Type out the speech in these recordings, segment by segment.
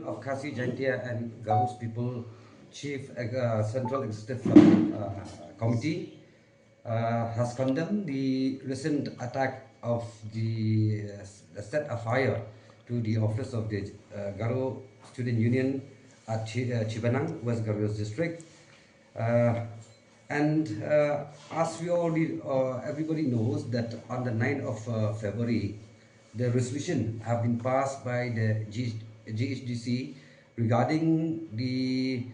Of Khasi, Jaintia and Garo's people, Chief Central Executive Committee has condemned the recent attack of the set afire to the office of the Garo Student Union at Chibanang, West Garo's district. Uh, and as we already, everybody knows that on the 9th of February, the resolution have been passed by the GHADC regarding the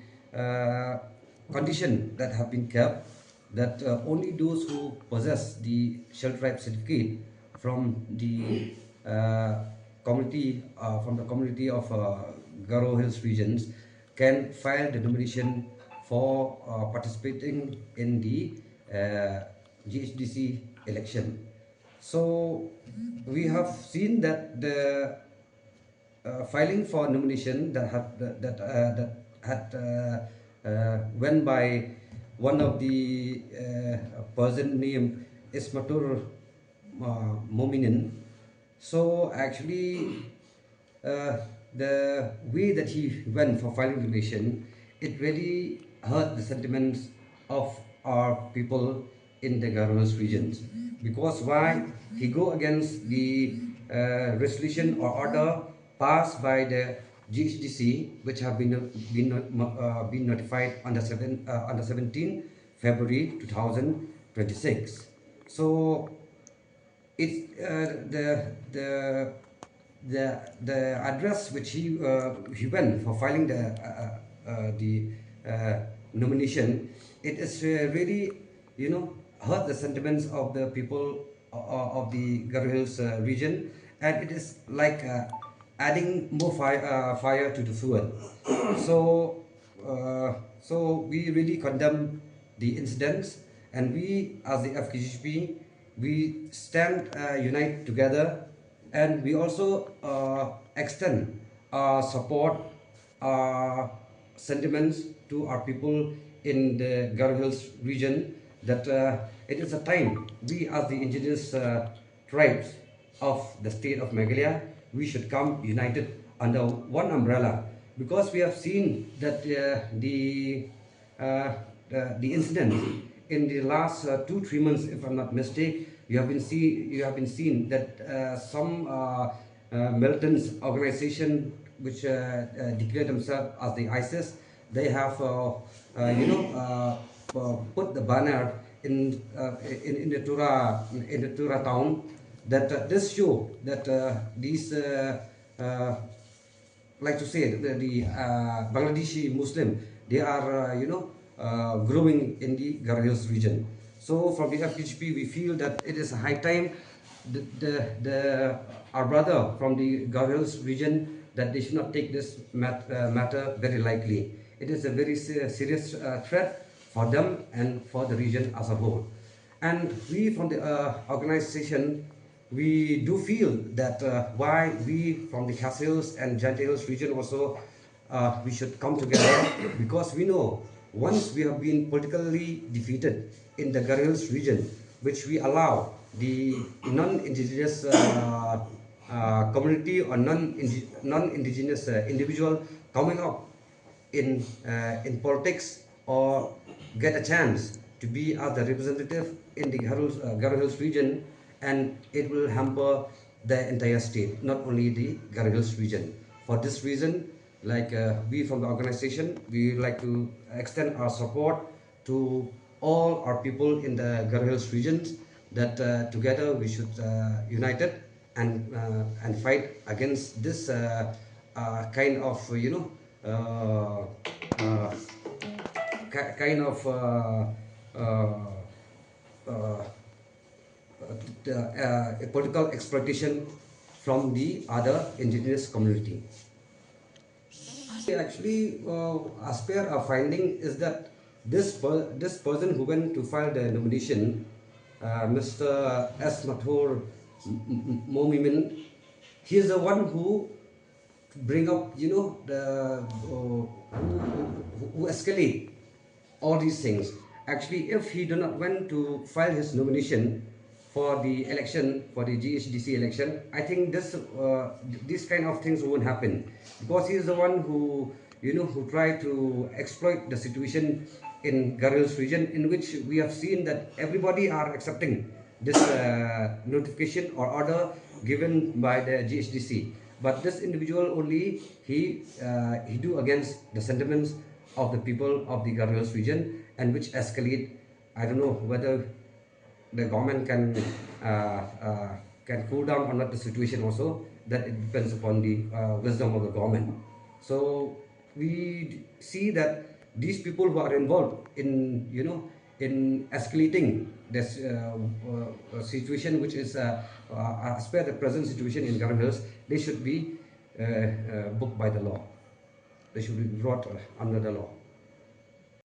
condition that have been kept that only those who possess the shell tribe certificate from the community of Garo Hills regions can file the nomination for participating in the GHADC election. So we have seen that the filing for nomination that had went by one of the person named Esmatur Mominin. So actually, the way that he went for filing nomination, it really hurt the sentiments of our people in the Garo regions. Because why? He go against the resolution or order passed by the GHADC, which have been notified on the 17th February 2026. So it's the address which he went for filing the nomination. It is really, hurt the sentiments of the people of the Garo Hills region, and it is like adding more fire to the fuel. So we really condemn the incidents, and we as the FKJGP, we stand unite together, and we also extend our support, our sentiments to our people in the Garo Hills region, that it is a time we as the indigenous tribes of the state of Meghalaya, we should come united under one umbrella, because we have seen that the incident in the last 2-3 months, if I'm not mistaken, you have been seen that some militant organization which declare themselves as the ISIS, they have put the banner in the Tura town, that this show that these like to say the Bangladeshi Muslim, they are growing in the Garo Hills region. So from the FKJP, we feel that it is a high time our brother from the Garo Hills region, that they should not take this matter very lightly. It is a very serious threat for them and for the region as a whole. And we from the organization, we do feel that why we from the Khasi Hills and Jaintia Hills region also, we should come together, because we know once we have been politically defeated in the Garo Hills region, which we allow the non-indigenous community or non-indigenous individual coming up in politics or get a chance to be as the representative in the Garo Hills region, and it will hamper the entire state, not only the Garo Hills region. For this reason, like we from the organization, we like to extend our support to all our people in the Garo Hills regions, that together we should united and fight against this kind of kind of political exploitation from the other indigenous community. Actually, as per our finding is that this person who went to file the nomination, Mr. Esmatur Mominin, he is the one who bring up, who escalate all these things. Actually, if he did not went to file his nomination for the election, for the GHADC election, I think this kind of things won't happen, because he is the one who, who tried to exploit the situation in Garo Hills region, in which we have seen that everybody are accepting this notification or order given by the GHADC. But this individual only, he do against the sentiments of the people of the Garo Hills region, and which escalate. I don't know whether the government can cool down or not the situation also. That it depends upon the wisdom of the government. So we see that these people who are involved in in escalating this situation, which is as per the present situation in Garo Hills, they should be booked by the law. They should be brought under the law.